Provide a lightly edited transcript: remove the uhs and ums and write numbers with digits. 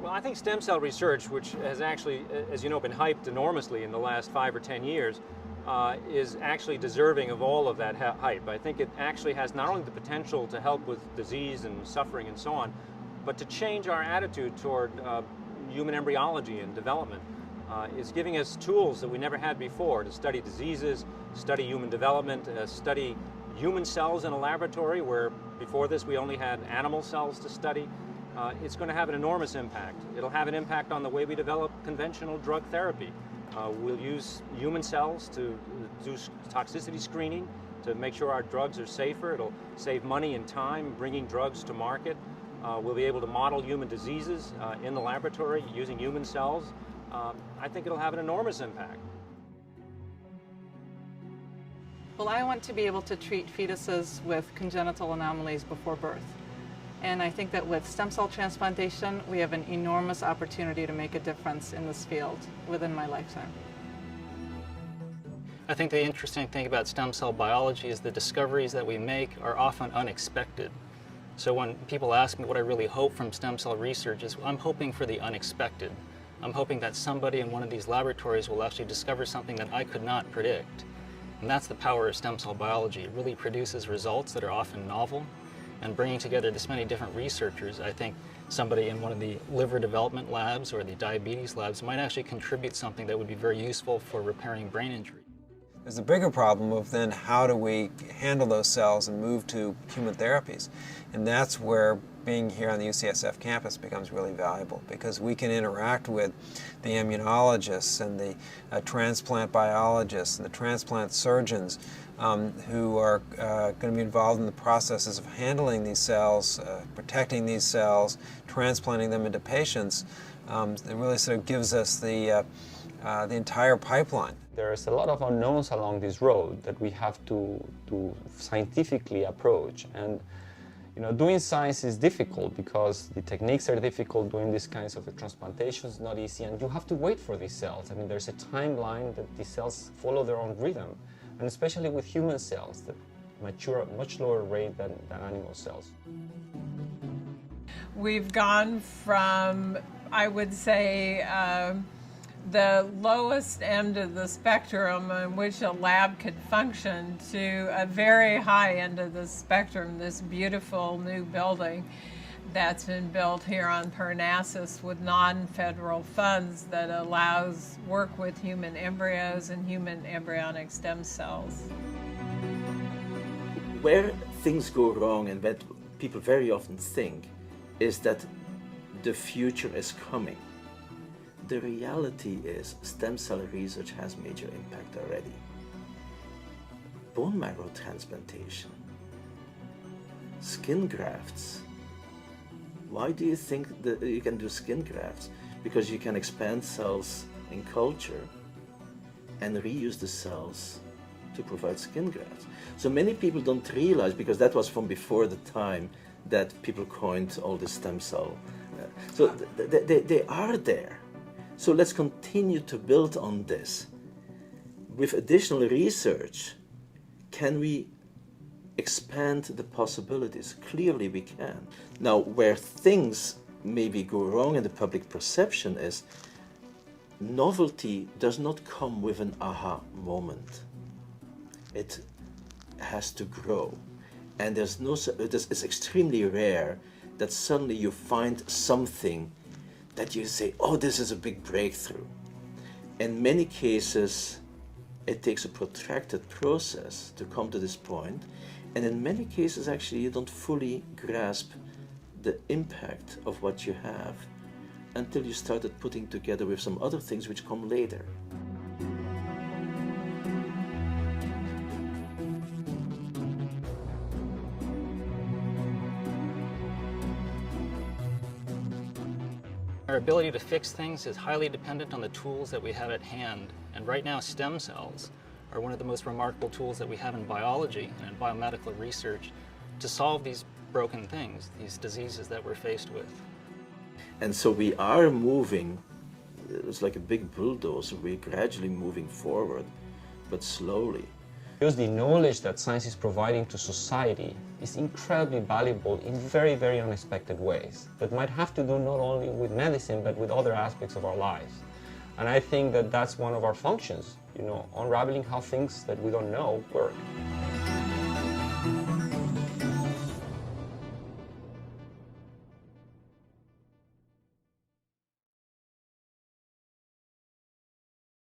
Well, I think stem cell research, which has actually, as you know, been hyped enormously in the last 5 or 10 years, is actually deserving of all of that hype. I think it actually has not only the potential to help with disease and suffering and so on, but to change our attitude toward human embryology and development. Is giving us tools that we never had before to study diseases, study human development, study human cells in a laboratory where before this we only had animal cells to study. It's going to have an enormous impact. It'll have an impact on the way we develop conventional drug therapy. We'll use human cells to do toxicity screening to make sure our drugs are safer. It'll save money and time bringing drugs to market. We'll be able to model human diseases in the laboratory using human cells. I think it'll have an enormous impact. Well, I want to be able to treat fetuses with congenital anomalies before birth. And I think that with stem cell transplantation, we have an enormous opportunity to make a difference in this field within my lifetime. I think the interesting thing about stem cell biology is the discoveries that we make are often unexpected. So when people ask me what I really hope from stem cell research is I'm hoping for the unexpected. I'm hoping that somebody in one of these laboratories will actually discover something that I could not predict. And that's the power of stem cell biology. It really produces results that are often novel. And bringing together this many different researchers, I think somebody in one of the liver development labs or the diabetes labs might actually contribute something that would be very useful for repairing brain injury. There's a bigger problem of then how do we handle those cells and move to human therapies. And that's where being here on the UCSF campus becomes really valuable, because we can interact with the immunologists and the transplant biologists and the transplant surgeons who are going to be involved in the processes of handling these cells, protecting these cells, transplanting them into patients. It really sort of gives us the entire pipeline. There's a lot of unknowns along this road that we have to scientifically approach. And doing science is difficult because the techniques are difficult. Doing these kinds of transplantations is not easy, and you have to wait for these cells. I mean, there's a timeline that these cells follow their own rhythm, and especially with human cells that mature at much lower rate than animal cells. We've gone from, I would say, the lowest end of the spectrum in which a lab could function to a very high end of the spectrum, this beautiful new building that's been built here on Parnassus with non-federal funds that allows work with human embryos and human embryonic stem cells. Where things go wrong and what people very often think is that the future is coming. The reality is stem cell research has major impact already. Bone marrow transplantation, skin grafts. Why do you think that you can do skin grafts? Because you can expand cells in culture and reuse the cells to provide skin grafts. So many people don't realize, because that was from before the time that people coined all the stem cell. So they are there. So let's continue to build on this. With additional research, can we expand the possibilities? Clearly we can. Now, where things maybe go wrong in the public perception is novelty does not come with an aha moment. It has to grow. And it's extremely rare that suddenly you find something that you say, oh, this is a big breakthrough. In many cases, it takes a protracted process to come to this point. And in many cases, actually, you don't fully grasp the impact of what you have until you started putting together with some other things which come later. Our ability to fix things is highly dependent on the tools that we have at hand. And right now, stem cells are one of the most remarkable tools that we have in biology and in biomedical research to solve these broken things, these diseases that we're faced with. And so we are moving, it's like a big bulldozer, we're gradually moving forward, but slowly. Because the knowledge that science is providing to society is incredibly valuable in very, very unexpected ways that might have to do not only with medicine, but with other aspects of our lives. And I think that that's one of our functions, you know, unraveling how things that we don't know work.